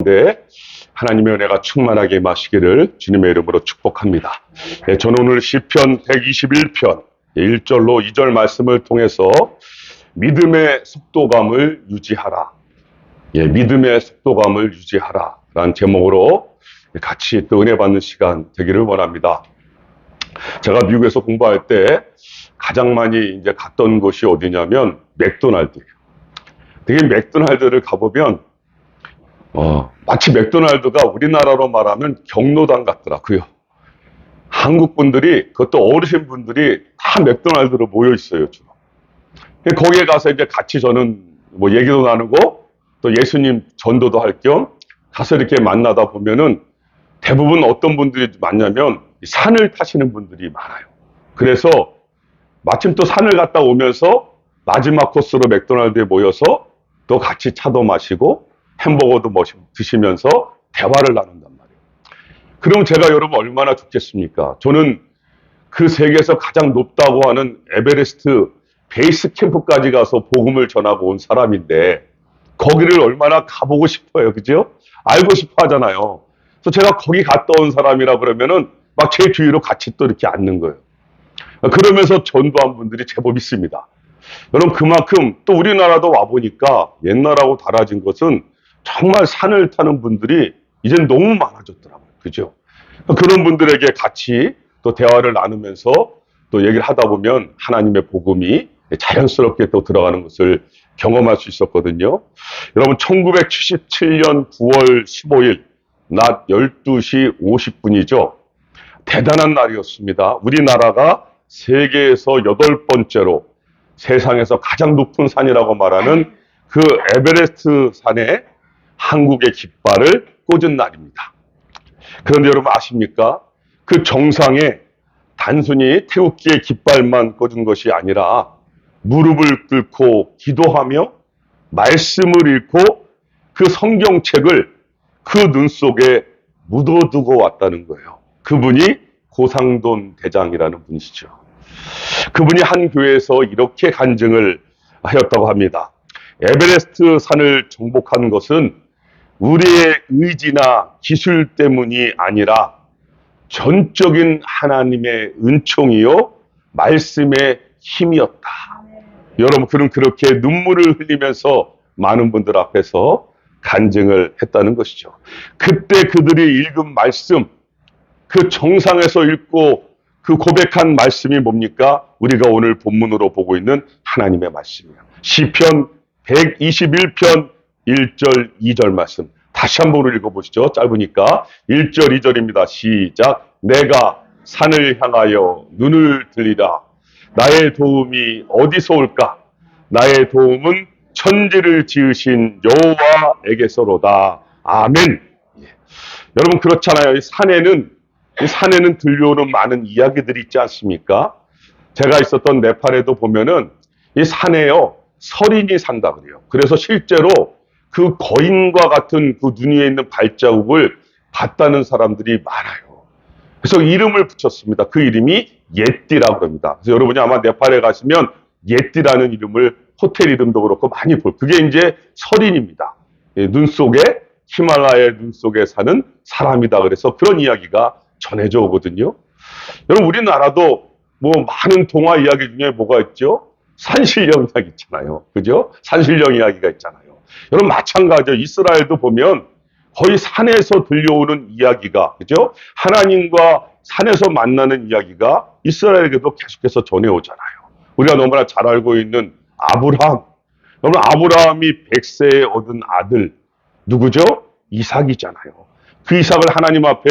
네, 하나님의 은혜가 충만하게 마시기를 주님의 이름으로 축복합니다. 네, 저는 오늘 시편 121편 1절로 2절 말씀을 통해서 믿음의 속도감을 유지하라. 믿음의 속도감을 유지하라. 라는 제목으로 같이 또 은혜 받는 시간 되기를 원합니다. 제가 미국에서 공부할 때 가장 많이 이제 갔던 곳이 어디냐면 맥도날드예요. 되게 맥도날드를 가보면 마치 맥도날드가 우리나라로 말하면 경로당 같더라고요. 한국 분들이, 그것도 어르신 분들이 다 맥도날드로 모여 있어요, 주로. 거기에 가서 이제 같이 저는 뭐 얘기도 나누고 또 예수님 전도도 할 겸 가서 이렇게 만나다 보면은 대부분 어떤 분들이 많냐면 산을 타시는 분들이 많아요. 그래서 마침 또 산을 갔다 오면서 마지막 코스로 맥도날드에 모여서 또 같이 차도 마시고 햄버거도 드시면서 대화를 나눈단 말이에요. 그럼 제가 여러분 얼마나 좋겠습니까? 저는 그 세계에서 가장 높다고 하는 에베레스트 베이스 캠프까지 가서 복음을 전하고 온 사람인데 거기를 얼마나 가보고 싶어요. 그죠? 알고 싶어 하잖아요. 그래서 제가 거기 갔다 온 사람이라 그러면은 막 제 주위로 같이 또 이렇게 앉는 거예요. 그러면서 전도한 분들이 제법 있습니다. 여러분, 그만큼 또 우리나라도 와보니까 옛날하고 달라진 것은 정말 산을 타는 분들이 이젠 너무 많아졌더라고요. 그죠? 그런 분들에게 같이 또 대화를 나누면서 또 얘기를 하다 보면 하나님의 복음이 자연스럽게 또 들어가는 것을 경험할 수 있었거든요. 여러분, 1977년 9월 15일 낮 12시 50분이죠. 대단한 날이었습니다. 우리나라가 세계에서 8번째로 세상에서 가장 높은 산이라고 말하는 그 에베레스트 산에 한국의 깃발을 꽂은 날입니다. 그런데 여러분 아십니까? 그 정상에 단순히 태극기의 깃발만 꽂은 것이 아니라 무릎을 꿇고 기도하며 말씀을 읽고 그 성경책을 그 눈 속에 묻어두고 왔다는 거예요. 그분이 고상돈 대장이라는 분이시죠. 그분이 한 교회에서 이렇게 간증을 하였다고 합니다. 에베레스트 산을 정복한 것은 우리의 의지나 기술 때문이 아니라 전적인 하나님의 은총이요 말씀의 힘이었다. 여러분, 그는 그렇게 눈물을 흘리면서 많은 분들 앞에서 간증을 했다는 것이죠. 그때 그들이 읽은 말씀, 그 정상에서 읽고 그 고백한 말씀이 뭡니까? 우리가 오늘 본문으로 보고 있는 하나님의 말씀이에요. 시편 121편 1절 2절 말씀 다시 한번 읽어보시죠. 짧으니까 1절 2절입니다. 시작. 내가 산을 향하여 눈을 들리라. 나의 도움이 어디서 올까? 나의 도움은 천지를 지으신 여호와에게서로다. 아멘. 여러분, 그렇잖아요. 이 산에는 들려오는 많은 이야기들이 있지 않습니까? 제가 있었던 네팔에도 보면은 이 산에요 서린이 산다 그래요. 그래서 실제로 그 거인과 같은 그 눈 위에 있는 발자국을 봤다는 사람들이 많아요. 그래서 이름을 붙였습니다. 그 이름이 예띠라고 합니다. 그래서 여러분이 아마 네팔에 가시면 예띠라는 이름을 호텔 이름도 그렇고 많이 그게 이제 서린입니다. 눈 속에 히말라야의 눈 속에 사는 사람이다. 그래서 그런 이야기가 전해져 오거든요. 여러분, 우리나라도 뭐 많은 동화 이야기 중에 뭐가 있죠? 산신령 이야기 있잖아요. 그죠? 산신령 이야기가 있잖아요. 여러분, 마찬가지죠. 이스라엘도 보면 거의 산에서 들려오는 이야기가, 그죠? 하나님과 산에서 만나는 이야기가 이스라엘에게도 계속해서 전해오잖아요. 우리가 너무나 잘 알고 있는 아브라함. 여러분, 아브라함이 100세에 얻은 아들, 누구죠? 이삭이잖아요. 그 이삭을 하나님 앞에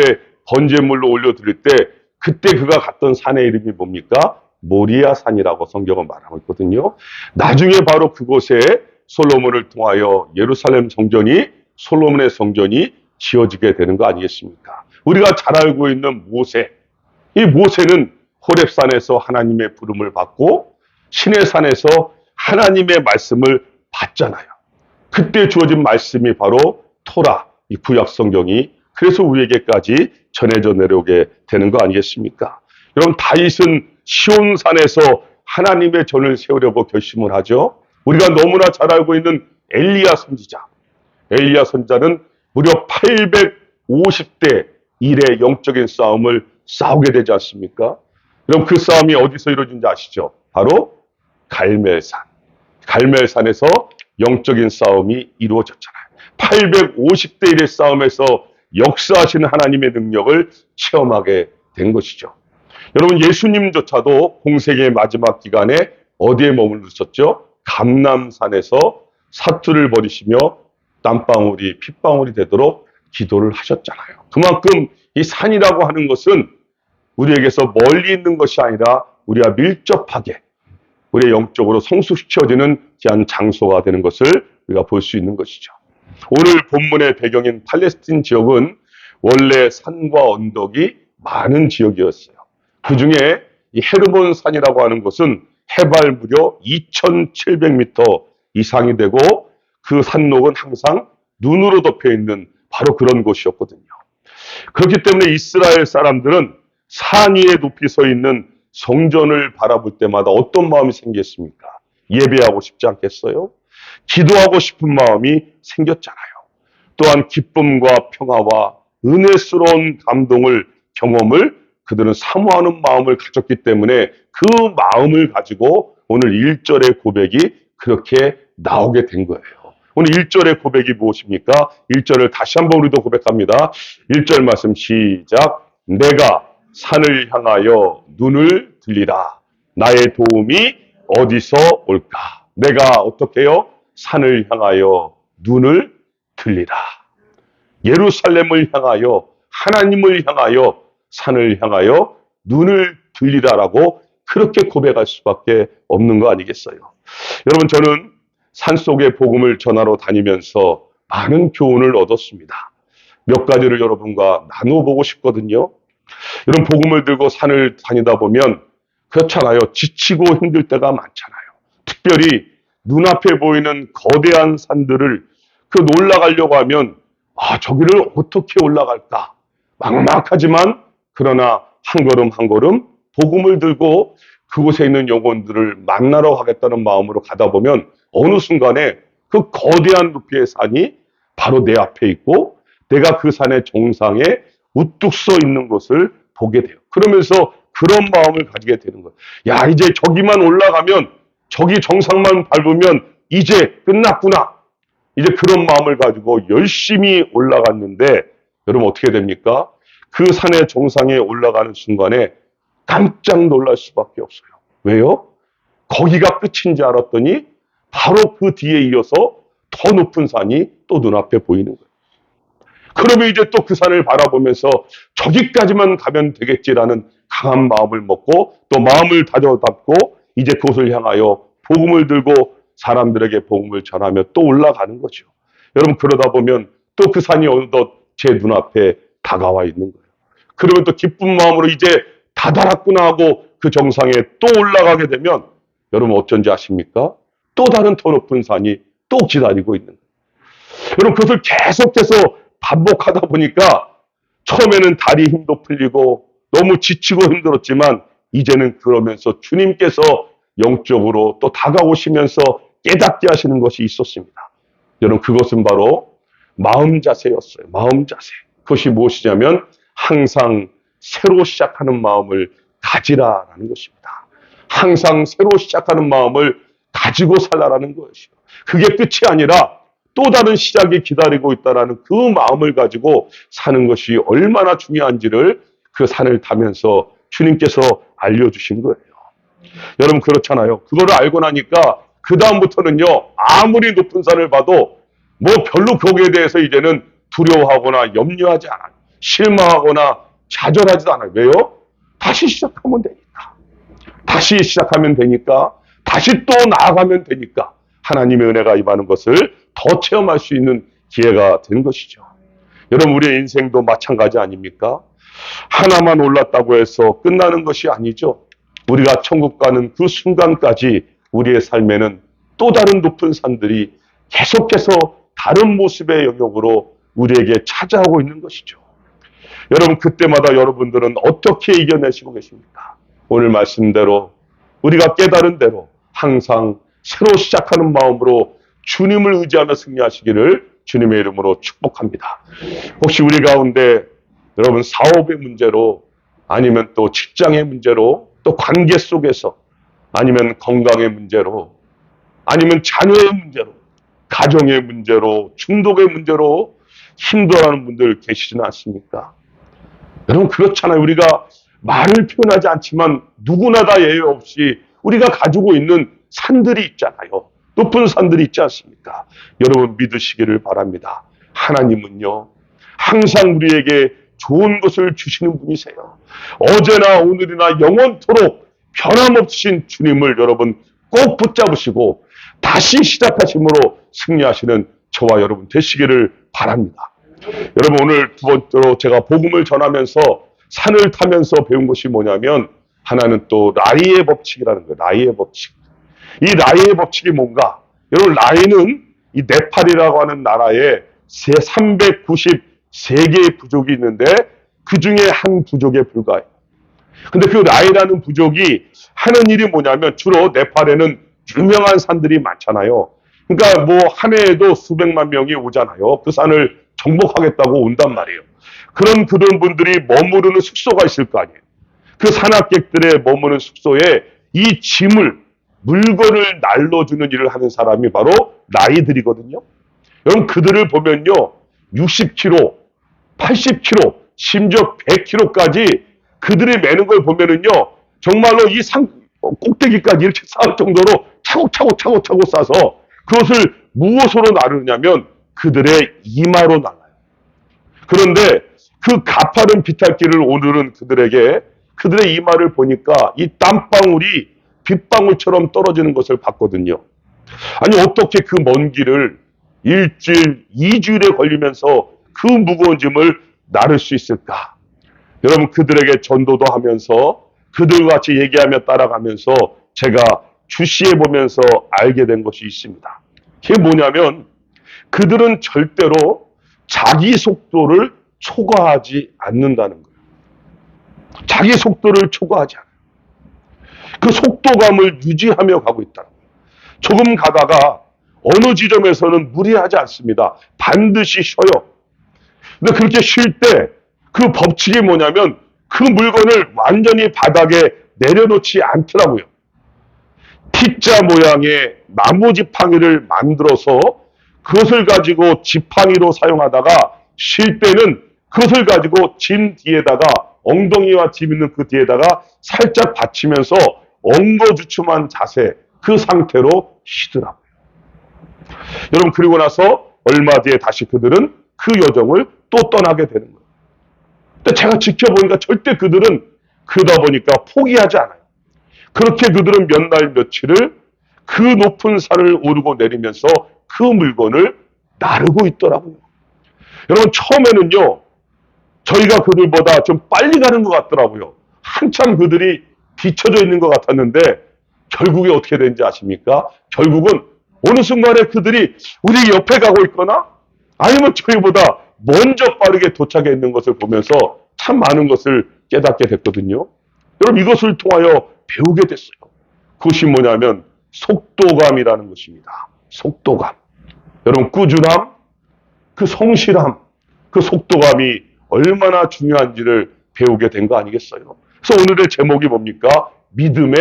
번제물로 올려드릴 때 그때 그가 갔던 산의 이름이 뭡니까? 모리아 산이라고 성경은 말하고 있거든요. 나중에 바로 그곳에 솔로몬을 통하여 예루살렘 성전이, 솔로몬의 성전이 지어지게 되는 거 아니겠습니까? 우리가 잘 알고 있는 모세. 이 모세는 호렙산에서 하나님의 부름을 받고 시내산에서 하나님의 말씀을 받잖아요. 그때 주어진 말씀이 바로 토라, 이 구약 성경이, 그래서 우리에게까지 전해져 내려오게 되는 거 아니겠습니까? 여러분, 다윗은 시온산에서 하나님의 전을 세우려고 결심을 하죠. 우리가 너무나 잘 알고 있는 엘리야 선지자. 엘리야 선자는 무려 850대 1의 영적인 싸움을 싸우게 되지 않습니까? 그럼 그 싸움이 어디서 이루어진지 아시죠? 바로 갈멜산. 갈멜산에서 영적인 싸움이 이루어졌잖아요. 850대 1의 싸움에서 역사하시는 하나님의 능력을 체험하게 된 것이죠. 여러분, 예수님조차도 공생의 마지막 기간에 어디에 머물렀었죠? 감람산에서 사투를 벌이시며 땀방울이 핏방울이 되도록 기도를 하셨잖아요. 그만큼 이 산이라고 하는 것은 우리에게서 멀리 있는 것이 아니라 우리와 밀접하게 우리의 영적으로 성숙시켜지는 귀한 장소가 되는 것을 우리가 볼 수 있는 것이죠. 오늘 본문의 배경인 팔레스틴 지역은 원래 산과 언덕이 많은 지역이었어요. 그 중에 이 헤르몬 산이라고 하는 곳은 해발 무려 2,700m 이상이 되고 그 산록은 항상 눈으로 덮여 있는 바로 그런 곳이었거든요. 그렇기 때문에 이스라엘 사람들은 산 위에 높이 서 있는 성전을 바라볼 때마다 어떤 마음이 생겼습니까? 예배하고 싶지 않겠어요? 기도하고 싶은 마음이 생겼잖아요. 또한 기쁨과 평화와 은혜스러운 경험을 그들은 사모하는 마음을 가졌기 때문에 그 마음을 가지고 오늘 1절의 고백이 그렇게 나오게 된 거예요. 오늘 1절의 고백이 무엇입니까? 1절을 다시 한번 우리도 고백합니다. 1절 말씀 시작. 내가 산을 향하여 눈을 들리라. 나의 도움이 어디서 올까? 내가 어떻게 해요? 산을 향하여 눈을 들리라. 예루살렘을 향하여, 하나님을 향하여, 산을 향하여 눈을 들리라라고 그렇게 고백할 수밖에 없는 거 아니겠어요? 여러분, 저는 산속의 복음을 전하러 다니면서 많은 교훈을 얻었습니다. 몇 가지를 여러분과 나눠보고 싶거든요. 이런 복음을 들고 산을 다니다 보면 그렇잖아요. 지치고 힘들 때가 많잖아요. 특별히 눈앞에 보이는 거대한 산들을 올라가려고 하면 저기를 어떻게 올라갈까? 막막하지만 그러나 한 걸음 한 걸음 복음을 들고 그곳에 있는 영혼들을 만나러 가겠다는 마음으로 가다 보면 어느 순간에 그 거대한 높이의 산이 바로 내 앞에 있고 내가 그 산의 정상에 우뚝 서 있는 것을 보게 돼요. 그러면서 그런 마음을 가지게 되는 거예요. 야, 이제 저기만 올라가면, 저기 정상만 밟으면 이제 끝났구나. 이제 그런 마음을 가지고 열심히 올라갔는데 여러분 어떻게 됩니까? 그 산의 정상에 올라가는 순간에 깜짝 놀랄 수밖에 없어요. 왜요? 거기가 끝인지 알았더니 바로 그 뒤에 이어서 더 높은 산이 또 눈앞에 보이는 거예요. 그러면 이제 또 그 산을 바라보면서 저기까지만 가면 되겠지라는 강한 마음을 먹고 또 마음을 다져잡고 이제 그곳을 향하여 복음을 들고 사람들에게 복음을 전하며 또 올라가는 거죠. 여러분, 그러다 보면 또 그 산이 어느덧 제 눈앞에 다가와 있는 거예요. 그러면 또 기쁜 마음으로 이제 다 달았구나 하고 그 정상에 또 올라가게 되면 여러분 어쩐지 아십니까? 또 다른 더 높은 산이 또 기다리고 있는 거예요. 여러분, 그것을 계속해서 반복하다 보니까 처음에는 다리 힘도 풀리고 너무 지치고 힘들었지만 이제는 그러면서 주님께서 영적으로 또 다가오시면서 깨닫게 하시는 것이 있었습니다. 여러분, 그것은 바로 마음 자세였어요. 마음 자세. 그것이 무엇이냐면 항상 새로 시작하는 마음을 가지라라는 것입니다. 항상 새로 시작하는 마음을 가지고 살라라는 것이요. 그게 끝이 아니라 또 다른 시작이 기다리고 있다라는 그 마음을 가지고 사는 것이 얼마나 중요한지를 그 산을 타면서 주님께서 알려주신 거예요. 여러분, 그렇잖아요. 그거를 알고 나니까 그 다음부터는요, 아무리 높은 산을 봐도 뭐 별로 거기에 대해서 이제는 두려워하거나 염려하지 않아요. 실망하거나 좌절하지도 않아요. 왜요? 다시 시작하면 되니까. 다시 시작하면 되니까. 다시 또 나아가면 되니까. 하나님의 은혜가 임하는 것을 더 체험할 수 있는 기회가 된 것이죠. 여러분, 우리의 인생도 마찬가지 아닙니까? 하나만 올랐다고 해서 끝나는 것이 아니죠. 우리가 천국 가는 그 순간까지 우리의 삶에는 또 다른 높은 산들이 계속해서 다른 모습의 영역으로 우리에게 찾아오고 있는 것이죠. 여러분, 그때마다 여러분들은 어떻게 이겨내시고 계십니까? 오늘 말씀대로 우리가 깨달은 대로 항상 새로 시작하는 마음으로 주님을 의지하며 승리하시기를 주님의 이름으로 축복합니다. 혹시 우리 가운데 여러분 사업의 문제로 아니면 또 직장의 문제로 또 관계 속에서 아니면 건강의 문제로 아니면 자녀의 문제로 가정의 문제로 중독의 문제로 힘들어하는 분들 계시지는 않습니까? 여러분 그렇잖아요. 우리가 말을 표현하지 않지만 누구나 다 예외 없이 우리가 가지고 있는 산들이 있잖아요. 높은 산들이 있지 않습니까? 여러분 믿으시기를 바랍니다. 하나님은요 항상 우리에게 좋은 것을 주시는 분이세요. 어제나 오늘이나 영원토록 변함없으신 주님을 여러분 꼭 붙잡으시고 다시 시작하심으로 승리하시는 저와 여러분 되시기를 바랍니다. 여러분 오늘 두 번째로 제가 복음을 전하면서 산을 타면서 배운 것이 뭐냐면 하나는 또 라이의 법칙이라는 거예요. 라이의 법칙. 이 라이의 법칙이 뭔가? 여러분 라이는 이 네팔이라고 하는 나라에 393개의 부족이 있는데 그 중에 한 부족에 불과해요. 근데 그 라이라는 부족이 하는 일이 뭐냐면 주로 네팔에는 유명한 산들이 많잖아요. 그러니까 뭐 한 해에도 수백만 명이 오잖아요. 그 산을 정복하겠다고 온단 말이에요. 그런 분들이 머무르는 숙소가 있을 거 아니에요. 그 산악객들의 머무는 숙소에 이 짐을 물건을 날려주는 일을 하는 사람이 바로 라이들이거든요. 여러분 그들을 보면요 60kg, 80kg, 심지어 100kg까지 그들이 매는 걸 보면은요 정말로 이 산 꼭대기까지 이렇게 쌓을 정도로 차곡차곡 싸서 그것을 무엇으로 나르냐면 그들의 이마로 나가요. 그런데 그 가파른 비탈길을 오르는 그들에게 그들의 이마를 보니까 이 땀방울이 빗방울처럼 떨어지는 것을 봤거든요. 아니 어떻게 그 먼 길을 일주일, 2주일에 걸리면서 그 무거운 짐을 나를 수 있을까? 여러분 그들에게 전도도 하면서 그들과 같이 얘기하며 따라가면서 제가 주시해 보면서 알게 된 것이 있습니다. 그게 뭐냐면 그들은 절대로 자기 속도를 초과하지 않는다는 거예요. 자기 속도를 초과하지 않아요. 그 속도감을 유지하며 가고 있다는 거예요. 조금 가다가 어느 지점에서는 무리하지 않습니다. 반드시 쉬어요. 근데 그렇게 쉴 때 그 법칙이 뭐냐면 그 물건을 완전히 바닥에 내려놓지 않더라고요. T자 모양의 나무 지팡이를 만들어서 그것을 가지고 지팡이로 사용하다가 쉴 때는 그것을 가지고 짐 뒤에다가 엉덩이와 짐 있는 그 뒤에다가 살짝 받치면서 엉거주춤한 자세 그 상태로 쉬더라고요. 여러분 그리고 나서 얼마 뒤에 다시 그들은 그 여정을 또 떠나게 되는 거예요. 근데 제가 지켜보니까 절대 그들은 그러다 보니까 포기하지 않아요. 그렇게 그들은 몇 날 며칠을 그 높은 산을 오르고 내리면서 그 물건을 나르고 있더라고요. 여러분 처음에는요 저희가 그들보다 좀 빨리 가는 것 같더라고요. 한참 그들이 뒤쳐져 있는 것 같았는데 결국에 어떻게 된지 아십니까? 결국은 어느 순간에 그들이 우리 옆에 가고 있거나 아니면 저희보다 먼저 빠르게 도착해 있는 것을 보면서 참 많은 것을 깨닫게 됐거든요. 여러분 이것을 통하여 배우게 됐어요. 그것이 뭐냐면 속도감이라는 것입니다. 속도감. 여러분 꾸준함, 그 성실함, 그 속도감이 얼마나 중요한지를 배우게 된 거 아니겠어요? 그래서 오늘의 제목이 뭡니까? 믿음의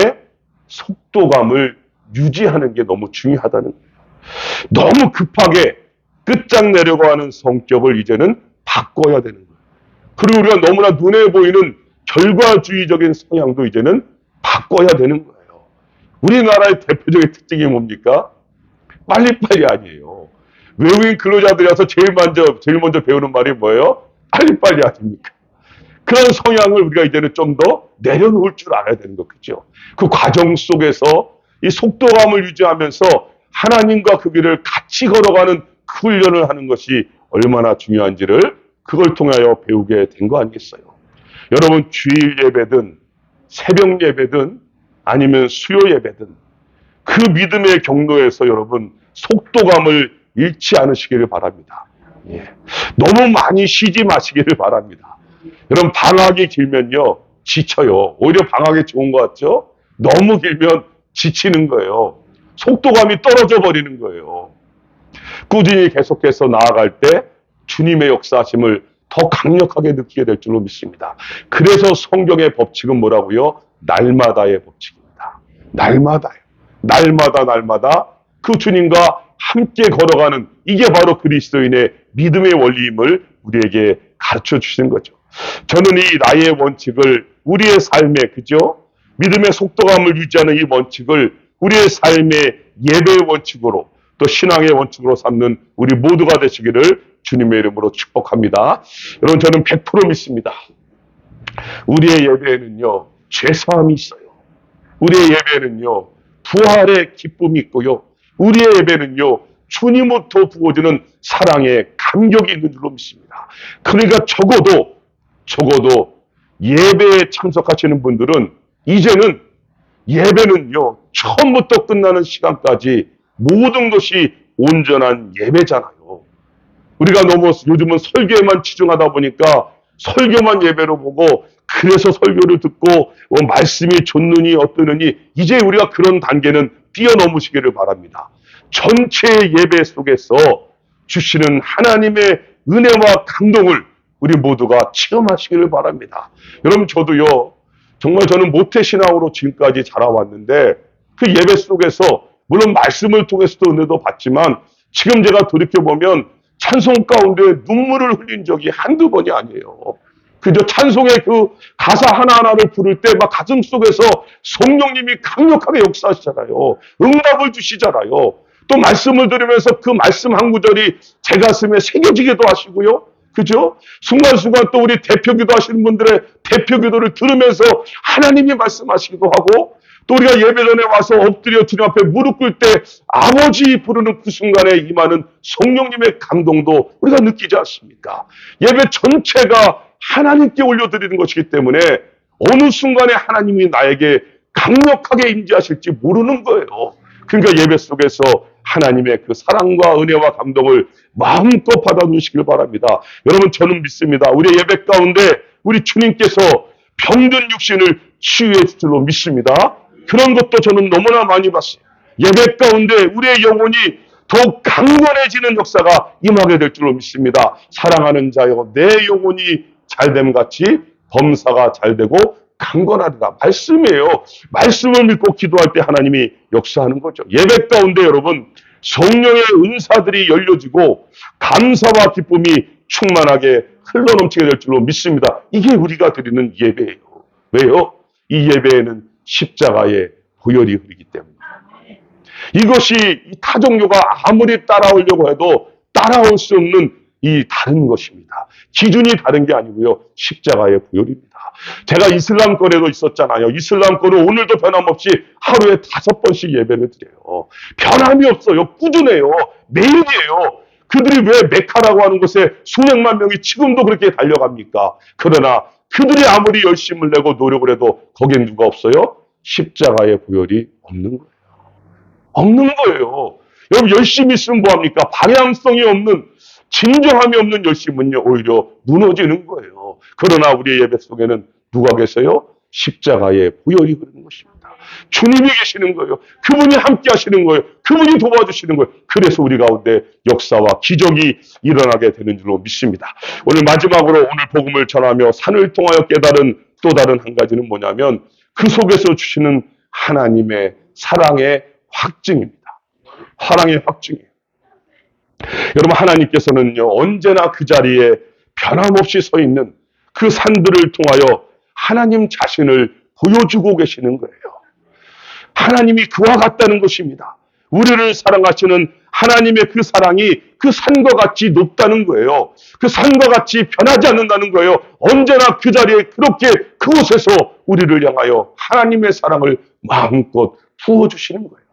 속도감을 유지하는 게 너무 중요하다는 거예요. 너무 급하게 끝장내려고 하는 성격을 이제는 바꿔야 되는 거예요. 그리고 우리가 너무나 눈에 보이는 결과주의적인 성향도 이제는 바꿔야 되는 거예요. 우리나라의 대표적인 특징이 뭡니까? 빨리빨리 아니에요. 외국인 근로자들이 와서 제일 먼저 배우는 말이 뭐예요? 빨리빨리 아닙니까? 그런 성향을 우리가 이제는 좀 더 내려놓을 줄 알아야 되는 거겠죠. 그 과정 속에서 이 속도감을 유지하면서 하나님과 그 길을 같이 걸어가는 그 훈련을 하는 것이 얼마나 중요한지를 그걸 통하여 배우게 된 거 아니겠어요? 여러분 주일 예배든 새벽 예배든 아니면 수요 예배든 그 믿음의 경로에서 여러분 속도감을 잃지 않으시기를 바랍니다. 예. 너무 많이 쉬지 마시기를 바랍니다. 여러분 방학이 길면요 지쳐요. 오히려 방학이 좋은 것 같죠? 너무 길면 지치는 거예요. 속도감이 떨어져 버리는 거예요. 꾸준히 계속해서 나아갈 때 주님의 역사하심을 더 강력하게 느끼게 될 줄로 믿습니다. 그래서 성경의 법칙은 뭐라고요? 날마다의 법칙입니다. 날마다요. 날마다 그 주님과 함께 걸어가는, 이게 바로 그리스도인의 믿음의 원리임을 우리에게 가르쳐 주시는 거죠. 저는 이 나의 원칙을 우리의 삶에, 그죠? 믿음의 속도감을 유지하는 이 원칙을 우리의 삶의 예배의 원칙으로, 또 신앙의 원칙으로 삼는 우리 모두가 되시기를 주님의 이름으로 축복합니다. 여러분, 저는 100% 믿습니다. 우리의 예배에는요, 죄사함이 있어요. 우리의 예배에는요, 부활의 기쁨이 있고요. 우리의 예배는요, 주님부터 부어지는 사랑의 감격이 있는 줄로 믿습니다. 그러니까 적어도 예배에 참석하시는 분들은 이제는 예배는요, 처음부터 끝나는 시간까지 모든 것이 온전한 예배잖아요. 우리가 너무 요즘은 설교에만 치중하다 보니까 설교만 예배로 보고, 그래서 설교를 듣고 말씀이 좋느니 어떠느니, 이제 우리가 그런 단계는 뛰어넘으시기를 바랍니다. 전체의 예배 속에서 주시는 하나님의 은혜와 감동을 우리 모두가 체험하시기를 바랍니다. 여러분, 저도요, 정말 저는 모태신앙으로 지금까지 자라왔는데, 그 예배 속에서 물론 말씀을 통해서도 은혜도 받지만, 지금 제가 돌이켜보면 찬송 가운데 눈물을 흘린 적이 한두 번이 아니에요. 그저 찬송의 그 가사 하나하나를 부를 때 막 가슴 속에서 성령님이 강력하게 역사하시잖아요. 응답을 주시잖아요. 또 말씀을 들으면서 그 말씀 한 구절이 제 가슴에 새겨지기도 하시고요. 그죠? 순간순간 또 우리 대표기도 하시는 분들의 대표기도를 들으면서 하나님이 말씀하시기도 하고, 또 우리가 예배전에 와서 엎드려 주님 앞에 무릎 꿇을 때 아버지 부르는 그 순간에 임하는 성령님의 감동도 우리가 느끼지 않습니까? 예배 전체가 하나님께 올려드리는 것이기 때문에 어느 순간에 하나님이 나에게 강력하게 임재하실지 모르는 거예요. 그러니까 예배 속에서 하나님의 그 사랑과 은혜와 감동을 마음껏 받아주시길 바랍니다. 여러분, 저는 믿습니다. 우리 예배 가운데 우리 주님께서 병든 육신을 치유해 줄 줄로 믿습니다. 그런 것도 저는 너무나 많이 봤어요. 예배 가운데 우리의 영혼이 더욱 강건해지는 역사가 임하게 될 줄로 믿습니다. 사랑하는 자여, 내 영혼이 잘됨 같이 범사가 잘되고 강건하리라. 말씀이에요. 말씀을 믿고 기도할 때 하나님이 역사하는 거죠. 예배 가운데 여러분, 성령의 은사들이 열려지고 감사와 기쁨이 충만하게 흘러넘치게 될 줄로 믿습니다. 이게 우리가 드리는 예배예요. 왜요? 이 예배에는 십자가의 보혈이 흐르기 때문입니다. 이것이 타종교가 아무리 따라오려고 해도 따라올 수 없는 이 다른 것입니다. 기준이 다른 게 아니고요, 십자가의 보혈입니다. 제가 이슬람권에도 있었잖아요. 이슬람권은 오늘도 변함없이 하루에 5번씩 예배를 드려요. 변함이 없어요. 꾸준해요. 매일이에요. 그들이 왜 메카라고 하는 곳에 수백만 명이 지금도 그렇게 달려갑니까? 그러나 그들이 아무리 열심을 내고 노력을 해도 거기엔 누가 없어요? 십자가의 보혈이 없는 거예요. 없는 거예요. 여러분, 열심히 있으면 뭐합니까? 방향성이 없는, 진정함이 없는 열심은요, 오히려 무너지는 거예요. 그러나 우리의 예배 속에는 누가 계세요? 십자가의 보혈이 흐르는 것입니다. 주님이 계시는 거예요. 그분이 함께 하시는 거예요. 그분이 도와주시는 거예요. 그래서 우리 가운데 역사와 기적이 일어나게 되는 줄로 믿습니다. 오늘 마지막으로 오늘 복음을 전하며 산을 통하여 깨달은 또 다른 한 가지는 뭐냐면, 그 속에서 주시는 하나님의 사랑의 확증입니다. 사랑의 확증이에요. 여러분, 하나님께서는요, 언제나 그 자리에 변함없이 서 있는 그 산들을 통하여 하나님 자신을 보여주고 계시는 거예요. 하나님이 그와 같다는 것입니다. 우리를 사랑하시는 하나님의 그 사랑이 그 산과 같이 높다는 거예요. 그 산과 같이 변하지 않는다는 거예요. 언제나 그 자리에 그렇게 그곳에서 우리를 향하여 하나님의 사랑을 마음껏 부어주시는 거예요.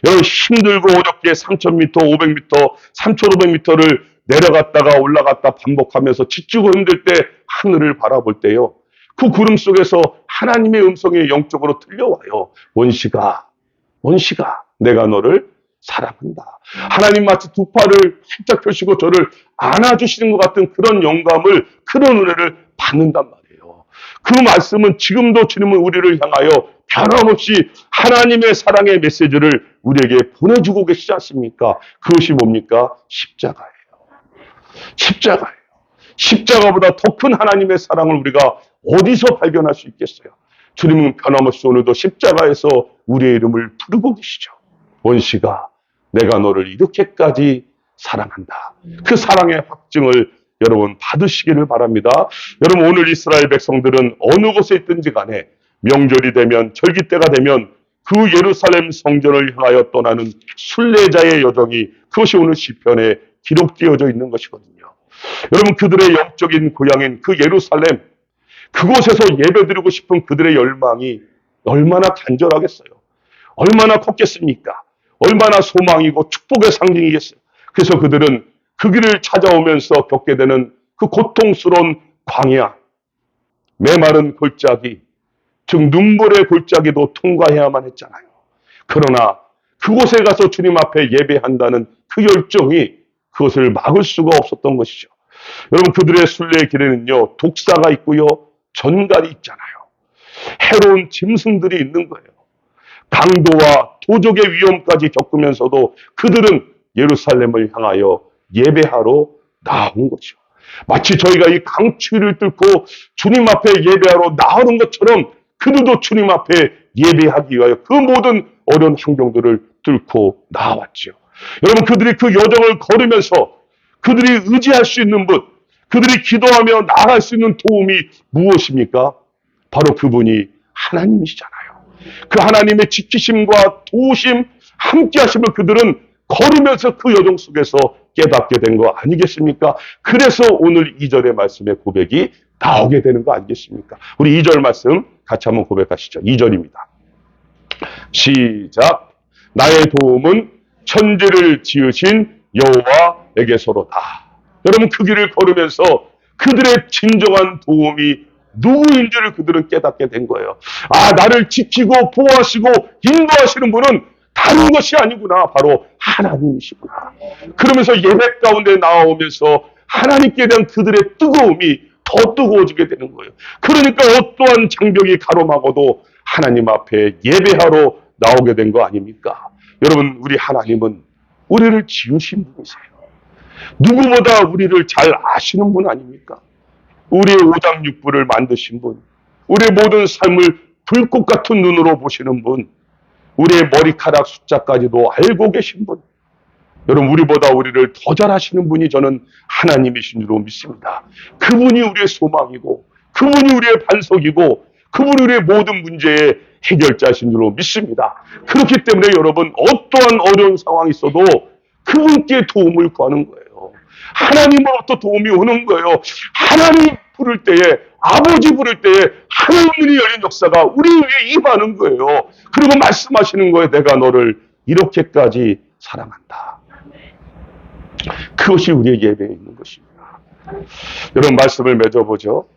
여러분, 힘들고 어렵게 3,000m, 500m, 3,500m를 내려갔다가 올라갔다 반복하면서 지치고 힘들 때 하늘을 바라볼 때요, 그 구름 속에서 하나님의 음성이 영적으로 들려와요. 원시가 내가 너를 사랑한다. 하나님 마치 두 팔을 활짝 펴시고 저를 안아주시는 것 같은 그런 영감을, 그런 은혜를 받는단 말이에요. 그 말씀은 지금도 주님은 우리를 향하여 변함없이 하나님의 사랑의 메시지를 우리에게 보내주고 계시지 않습니까? 그것이 뭡니까? 십자가예요. 십자가예요. 십자가보다 더 큰 하나님의 사랑을 우리가 어디서 발견할 수 있겠어요? 주님은 변함없이 오늘도 십자가에서 우리의 이름을 부르고 계시죠. 원시가 내가 너를 이렇게까지 사랑한다. 그 사랑의 확증을 여러분 받으시기를 바랍니다. 여러분, 오늘 이스라엘 백성들은 어느 곳에 있든지 간에 명절이 되면, 절기 때가 되면 그 예루살렘 성전을 향하여 떠나는 순례자의 여정이, 그것이 오늘 시편에 기록되어져 있는 것이거든요. 여러분, 그들의 영적인 고향인 그 예루살렘, 그곳에서 예배드리고 싶은 그들의 열망이 얼마나 간절하겠어요. 얼마나 컸겠습니까? 얼마나 소망이고 축복의 상징이겠어요. 그래서 그들은 그 길을 찾아오면서 겪게 되는 그 고통스러운 광야, 메마른 골짜기, 즉 눈물의 골짜기도 통과해야만 했잖아요. 그러나 그곳에 가서 주님 앞에 예배한다는 그 열정이 그것을 막을 수가 없었던 것이죠. 여러분, 그들의 순례의 길에는요, 독사가 있고요, 전갈이 있잖아요. 해로운 짐승들이 있는 거예요. 강도와 도적의 위험까지 겪으면서도 그들은 예루살렘을 향하여 예배하러 나온 거죠. 마치 저희가 이 강추위를 뚫고 주님 앞에 예배하러 나오는 것처럼 그들도 주님 앞에 예배하기 위하여 그 모든 어려운 환경들을 뚫고 나왔죠. 여러분, 그들이 그 여정을 걸으면서 그들이 의지할 수 있는 분, 그들이 기도하며 나아갈 수 있는 도움이 무엇입니까? 바로 그분이 하나님이시잖아요. 그 하나님의 지키심과 도우심, 함께 하심을 그들은 걸으면서 그 여정 속에서 깨닫게 된 거 아니겠습니까? 그래서 오늘 2절의 말씀의 고백이 나오게 되는 거 아니겠습니까? 우리 2절 말씀 같이 한번 고백하시죠. 2절입니다. 시작. 나의 도움은 천지를 지으신 여호와에게서로다. 여러분, 그 길을 걸으면서 그들의 진정한 도움이 누구인지를 그들은 깨닫게 된 거예요. 아, 나를 지키고 보호하시고 인도하시는 분은 다른 것이 아니구나. 바로 하나님이시구나. 그러면서 예배 가운데 나오면서 하나님께 대한 그들의 뜨거움이 더 뜨거워지게 되는 거예요. 그러니까 어떠한 장벽이 가로막아도 하나님 앞에 예배하러 나오게 된 거 아닙니까? 여러분, 우리 하나님은 우리를 지으신 분이세요. 누구보다 우리를 잘 아시는 분 아닙니까? 우리의 오장육부를 만드신 분, 우리의 모든 삶을 불꽃 같은 눈으로 보시는 분, 우리의 머리카락 숫자까지도 알고 계신 분, 여러분, 우리보다 우리를 더 잘 아시는 분이 저는 하나님이신 줄로 믿습니다. 그분이 우리의 소망이고, 그분이 우리의 반석이고, 그분이 우리의 모든 문제의 해결자이신 줄로 믿습니다. 그렇기 때문에 여러분, 어떠한 어려운 상황이 있어도 그분께 도움을 구하는 거예요. 하나님으로부터 도움이 오는 거예요. 하나님 부를 때에, 아버지 부를 때에 하나님이 열린 역사가 우리 위에 임하는 거예요. 그리고 말씀하시는 거예요. 내가 너를 이렇게까지 사랑한다. 그것이 우리의 예배에 있는 것입니다. 여러분, 말씀을 맺어보죠.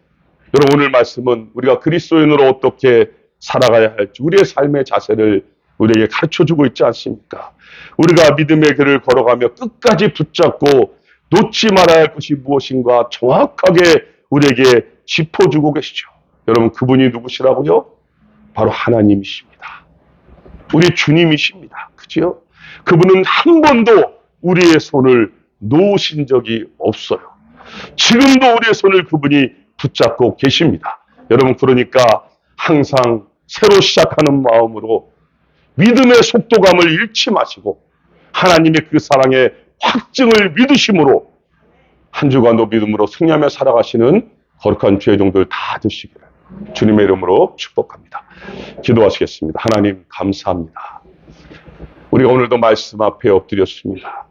여러분, 오늘 말씀은 우리가 그리스도인으로 어떻게 살아가야 할지 우리의 삶의 자세를 우리에게 가르쳐주고 있지 않습니까? 우리가 믿음의 길을 걸어가며 끝까지 붙잡고 놓지 말아야 할 것이 무엇인가 정확하게 우리에게 짚어주고 계시죠. 여러분, 그분이 누구시라고요? 바로 하나님이십니다. 우리 주님이십니다. 그죠? 그분은 한 번도 우리의 손을 놓으신 적이 없어요. 지금도 우리의 손을 그분이 붙잡고 계십니다. 여러분, 그러니까 항상 새로 시작하는 마음으로 믿음의 속도감을 잃지 마시고 하나님의 그 사랑의 확증을 믿으심으로 한 주간도 믿음으로 승리하며 살아가시는 거룩한 주의 종들 다 되시기를 주님의 이름으로 축복합니다. 기도하시겠습니다. 하나님, 감사합니다. 우리가 오늘도 말씀 앞에 엎드렸습니다.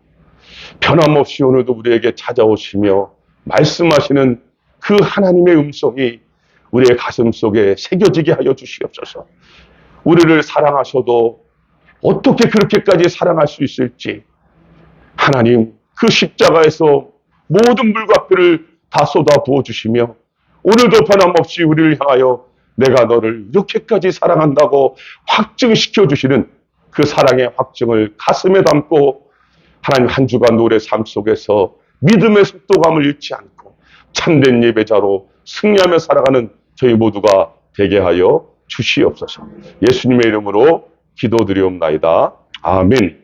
변함없이 오늘도 우리에게 찾아오시며 말씀하시는 그 하나님의 음성이 우리의 가슴 속에 새겨지게 하여 주시옵소서. 우리를 사랑하셔도 어떻게 그렇게까지 사랑할 수 있을지, 하나님, 그 십자가에서 모든 물과 피를 다 쏟아 부어주시며 오늘도 변함없이 우리를 향하여 내가 너를 이렇게까지 사랑한다고 확증시켜 주시는 그 사랑의 확증을 가슴에 담고 하나님, 한 주간 노래 삶 속에서 믿음의 속도감을 잃지 않고 참된 예배자로 승리하며 살아가는 저희 모두가 되게 하여 주시옵소서. 예수님의 이름으로 기도드리옵나이다. 아멘.